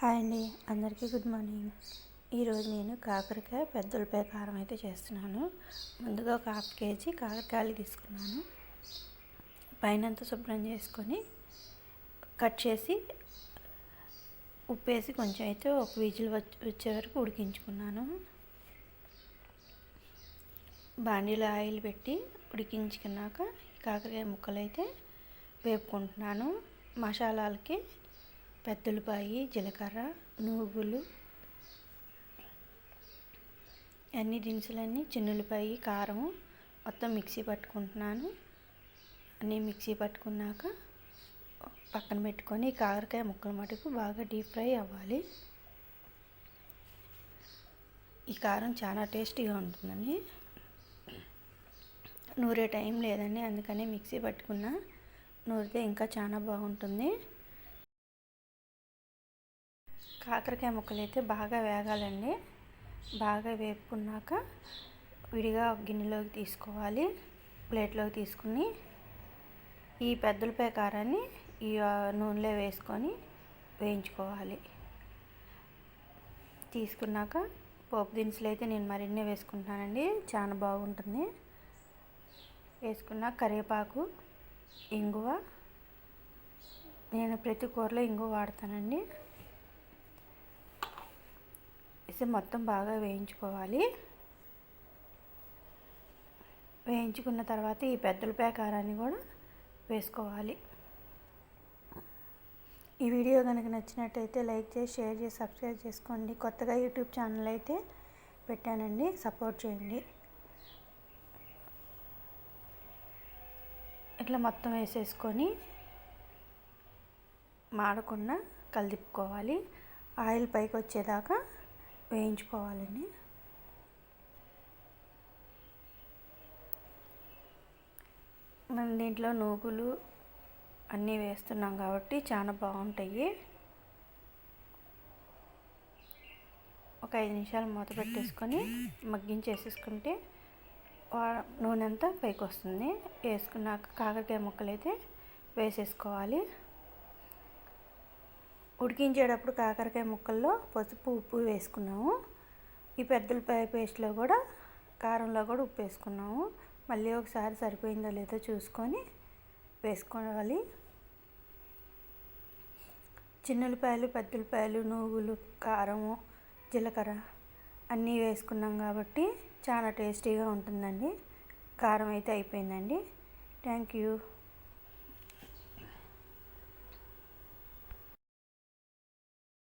Hi అండి, అందరికీ good morning. ఈరోజు నేను కాకరకాయ పెద్ద ఉల్లిపాయ కారం అయితే చేస్తున్నాను. ముందుగా ఒక హాఫ్ కేజీ కాకరకాయలు తీసుకున్నాను. పైనంతా శుభ్రం చేసుకొని కట్ చేసి ఉప్పేసి కొంచెం అయితే ఒక విజిల్ వచ్చే వరకు ఉడికించుకున్నాను. బాండీలో ఆయిల్ పెట్టి ఉడికించుకున్నాక కాకరకాయ ముక్కలు అయితే వేపుకుంటున్నాను. మసాలాలకి పెద్దలపాయి, జీలకర్ర, నువ్వులు, అన్ని దినుసులన్నీ, చిన్నులపాయి, కారం మొత్తం మిక్సీ పట్టుకుంటున్నాను. అన్నీ మిక్సీ పట్టుకున్నాక పక్కన పెట్టుకొని కాకరకాయ ముక్కల మటుకు బాగా డీప్ ఫ్రై అవ్వాలి. ఈ కారం చాలా టేస్టీగా ఉంటుందండి. నూరే టైం లేదండి, అందుకని మిక్సీ పట్టుకున్న. నూరితే ఇంకా చాలా బాగుంటుంది. కాకరకాయ ముక్కలు అయితే బాగా వేగాలండి. బాగా వేపుకున్నాక విడిగా గిన్నెలోకి తీసుకోవాలి. ప్లేట్లోకి తీసుకుని ఈ పెద్దలపాయ కారాన్ని ఈ నూనెలో వేసుకొని వేయించుకోవాలి. తీసుకున్నాక పోపు దినుసులు అయితే నేను మరిన్ని వేసుకుంటానండి, చాలా బాగుంటుంది. వేసుకున్న కరివేపాకు, ఇంగువ, నేను ప్రతి కూరలో ఇంగువ వాడతానండి. వేసి మొత్తం బాగా వేయించుకోవాలి. వేయించుకున్న తర్వాత ఈ పెద్దలపాయ కారాన్ని కూడా వేసుకోవాలి. ఈ వీడియో కనుక నచ్చినట్టయితే లైక్ చేసి, షేర్ చేసి, సబ్స్క్రైబ్ చేసుకోండి. కొత్తగా యూట్యూబ్ ఛానల్ అయితే పెట్టానండి, సపోర్ట్ చేయండి. ఇట్లా మొత్తం వేసేసుకొని మాడకుండా కలిదిప్పుకోవాలి. ఆయిల్ పైకి వచ్చేదాకా వేయించుకోవాలండి. మనం దీంట్లో నూగులు అన్నీ వేస్తున్నాం కాబట్టి చాలా బాగుంటాయి. ఒక 5 నిమిషాలు మూత పెట్టేసుకొని మగ్గించేసేసుకుంటే నూనె అంతా పైకి వస్తుంది. వేసుకున్నాక కాకరకాయ ముక్కలు అయితే వేసేసుకోవాలి. ఉడికించేటప్పుడు కాకరకాయ ముక్కల్లో పసుపు, ఉప్పు వేసుకున్నాము. ఈ పెద్దలపాయ పేస్ట్లో కూడా, కారంలో కూడా ఉప్పు వేసుకున్నాము. మళ్ళీ ఒకసారి సరిపోయిందో లేదో చూసుకొని వేసుకోవాలి. చిన్నులపాయలు, పెద్దలపాయలు, నువ్వులు, కారము, జీలకర్ర అన్నీ వేసుకున్నాం కాబట్టి చాలా టేస్టీగా ఉంటుందండి. కారం అయితే అయిపోయిందండి. Thank you.